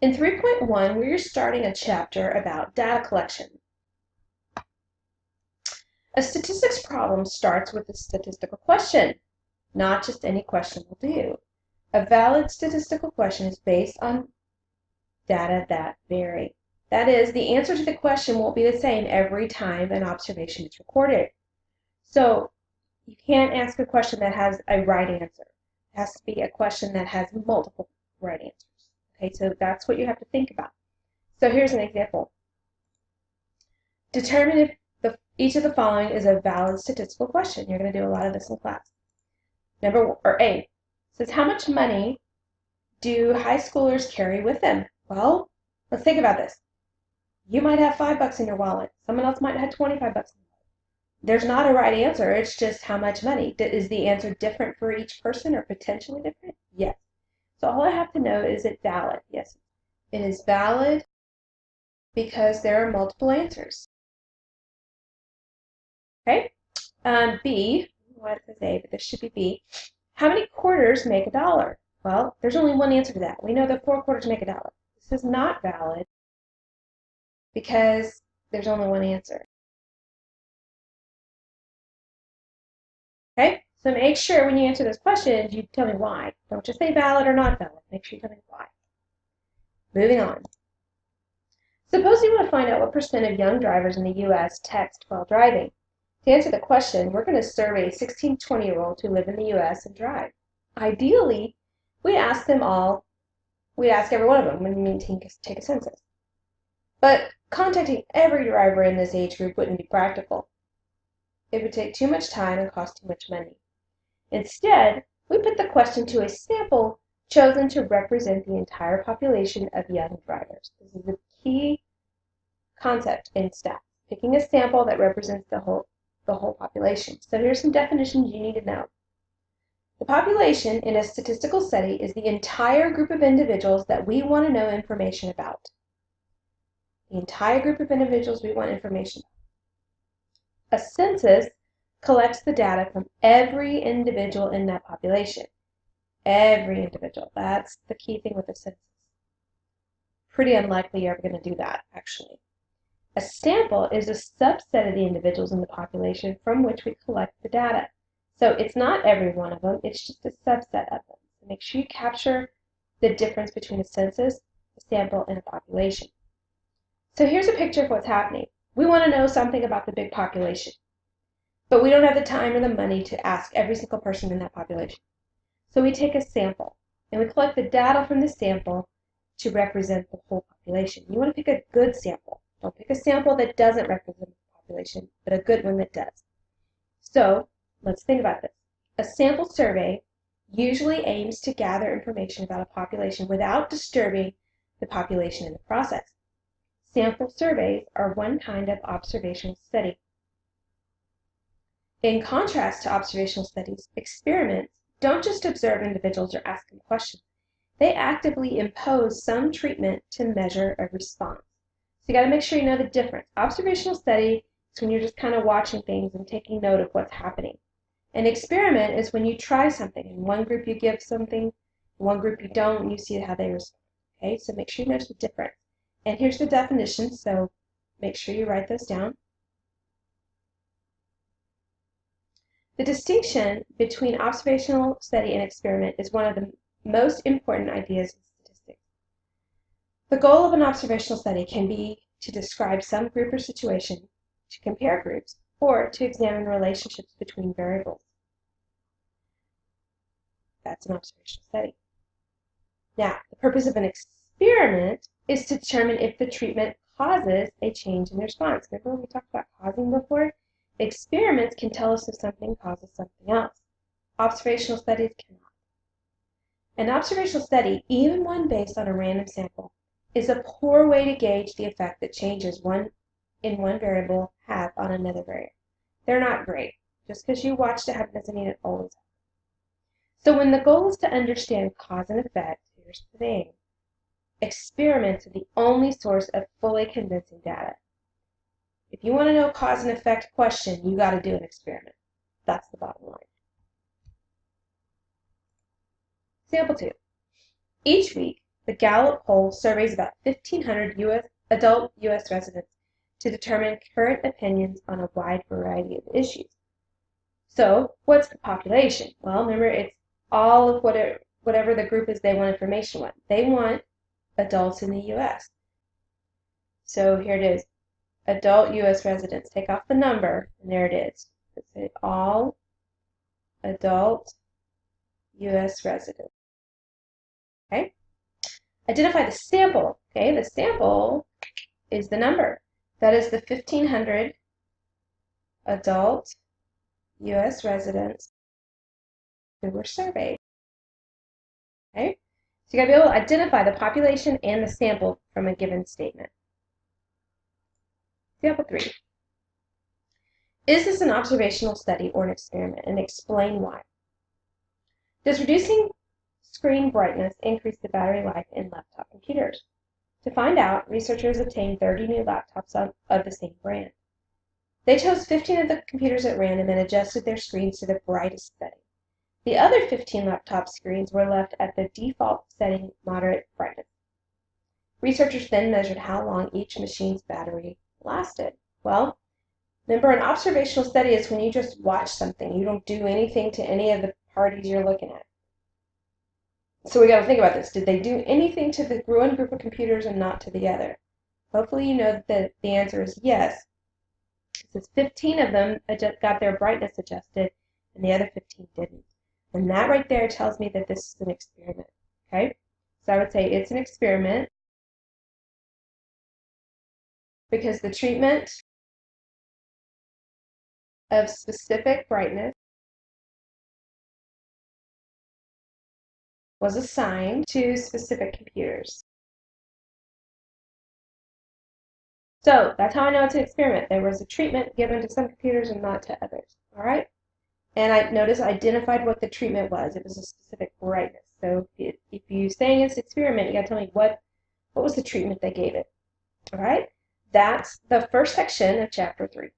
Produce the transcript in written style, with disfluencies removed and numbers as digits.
In 3.1, we're starting a chapter about data collection. A statistics problem starts with a statistical question. Not just any question will do. A valid statistical question is based on data that vary. That is, the answer to the question won't be the same every time an observation is recorded. So you can't ask a question that has a right answer. It has to be a question that has multiple right answers. Okay, so that's what you have to think about. So here's an example. Determine if each of the following is a valid statistical question. You're going to do a lot of this in class. A says, how much money do high schoolers carry with them? Well, let's think about this. You might have $5 in your wallet. Someone else might have 25 bucks in their wallet. There's not a right answer. It's just how much money. Is the answer different for each person or potentially different? Yes. So all I have to know, is it valid? Yes. It is valid because there are multiple answers. Okay. B, well, it says A, but this should be B. How many quarters make a dollar? Well, there's only one answer to that. We know that 4 quarters make a dollar. This is not valid because there's only one answer. Okay, so make sure when you answer those questions, you tell me why. Don't just say valid or not valid. Make sure you tell me why. Moving on. Suppose you want to find out what % of young drivers in the U.S. text while driving. To answer the question, we're going to survey 16 to 20-year-olds who live in the U.S. and drive. Ideally, we'd ask every one of them when we take a census. But contacting every driver in this age group wouldn't be practical. It would take too much time and cost too much money. Instead, we put the question to a sample chosen to represent the entire population of young drivers. This is a key concept in stats, picking a sample that represents the whole population. So here's some definitions you need to know. The population in a statistical study is the entire group of individuals that we want to know information about. The entire group of individuals we want information about. A census collects the data from every individual in that population. Every individual. That's the key thing with a census. Pretty unlikely you're ever going to do that, actually. A sample is a subset of the individuals in the population from which we collect the data. So it's not every one of them, it's just a subset of them. So make sure you capture the difference between a census, a sample, and a population. So here's a picture of what's happening. We want to know something about the big population, but we don't have the time or the money to ask every single person in that population. So we take a sample, and we collect the data from the sample to represent the whole population. You want to pick a good sample. Don't pick a sample that doesn't represent the population, but a good one that does. So let's think about this. A sample survey usually aims to gather information about a population without disturbing the population in the process. Sample surveys are one kind of observational study. In contrast to observational studies, experiments don't just observe individuals or ask them questions. They actively impose some treatment to measure a response. So you got to make sure you know the difference. Observational study is when you're just kind of watching things and taking note of what's happening. An experiment is when you try something. In one group you give something, in one group you don't, and you see how they respond. Okay, so make sure you notice the difference. And here's the definition, so make sure you write those down. The distinction between observational study and experiment is one of the most important ideas in statistics. The goal of an observational study can be to describe some group or situation, to compare groups, or to examine relationships between variables. That's an observational study. Now, the purpose of an experiment is to determine if the treatment causes a change in the response. Remember when we talked about causing before? Experiments can tell us if something causes something else. Observational studies cannot. An observational study, even one based on a random sample, is a poor way to gauge the effect that changes in one variable have on another variable. They're not great. Just because you watched it happen doesn't mean it always happens. So when the goal is to understand cause and effect, here's the thing. Experiments are the only source of fully convincing data. If you want to know cause and effect question, you got to do an experiment. That's the bottom line. Example 2. Each week, the Gallup poll surveys about 1,500 adult U.S. residents to determine current opinions on a wide variety of issues. So, what's the population? Well, remember, it's all of whatever the group is they want information on. They want adults in the U.S. So here it is, adult U.S. residents. Take off the number, and there it is. It's all adult U.S. residents. Okay? Identify the sample. Okay, the sample is the number. That is the 1,500 adult U.S. residents who were surveyed. Okay? So you got to be able to identify the population and the sample from a given statement. Example 3. Is this an observational study or an experiment? And explain why. Does reducing screen brightness increase the battery life in laptop computers? To find out, researchers obtained 30 new laptops of the same brand. They chose 15 of the computers at random and adjusted their screens to the brightest setting. The other 15 laptop screens were left at the default setting, moderate brightness. Researchers then measured how long each machine's battery lasted. Well, remember, an observational study is when you just watch something. You don't do anything to any of the parties you're looking at. So we got to think about this. Did they do anything to the one group of computers and not to the other? Hopefully you know that the answer is yes. Since 15 of them got their brightness adjusted and the other 15 didn't. And that right there tells me that this is an experiment. Okay? So I would say it's an experiment because the treatment of specific brightness was assigned to specific computers. So that's how I know it's an experiment. There was a treatment given to some computers and not to others. All right? And I noticed I identified what the treatment was. It was a specific brightness. So if you're saying it's an experiment, you got to tell me what was the treatment they gave it. All right? That's the first section of Chapter 3.